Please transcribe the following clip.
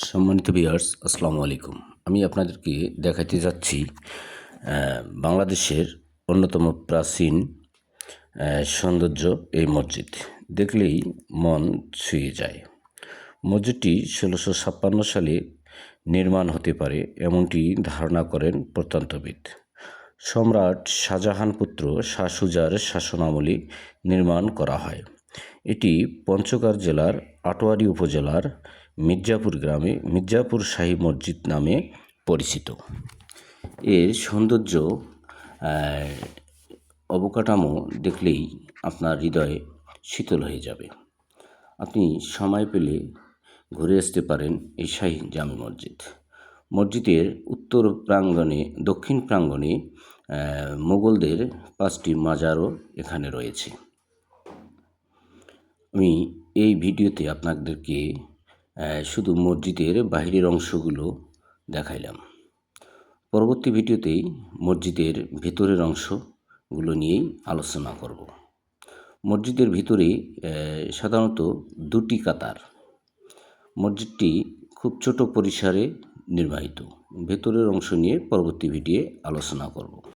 সম্মানিত ভিউয়ার্স, আসসালামু আলাইকুম। আমি আপনাদেরকে দেখাতে যাচ্ছি বাংলাদেশের অন্যতম প্রাচীন সৌন্দর্য এই মসজিদ। দেখলেই মন ছুঁয়ে যায়। মসজিদটি ১৬৫৬ সালে নির্মাণ হতে পারে এমনটি ধারণা করেন প্রত্নতত্ত্ববিদ। সম্রাট শাহজাহান পুত্র শাহ সুজার শাসনামলে নির্মাণ করা হয়। এটি পঞ্চগড় জেলার আটোয়ারী উপজেলার মির্জাপুর গ্রামে মির্জাপুর শাহী মসজিদ নামে পরিচিত। এর সৌন্দর্য অবকাঠামো দেখলেই আপনার হৃদয় শীতল হয়ে যাবে। আপনি সময় পেলে ঘুরে আসতে পারেন এই শাহী জামে মসজিদ। মসজিদের উত্তর প্রাঙ্গণে দক্ষিণ প্রাঙ্গণে মুঘলদের 5টি মাজারও এখানে রয়েছে। আমি এই ভিডিওতে আপনাদেরকে শুধু মসজিদের বাহিরের অংশগুলো দেখাইলাম। পরবর্তী ভিডিওতেই মসজিদের ভিতরের অংশগুলো নিয়েই আলোচনা করব। মসজিদের ভিতরে সাধারণত 2টি কাতার। মসজিদটি খুব ছোট পরিসরে নির্মিত। ভেতরের অংশ নিয়ে পরবর্তী ভিডিওয়ে আলোচনা করব।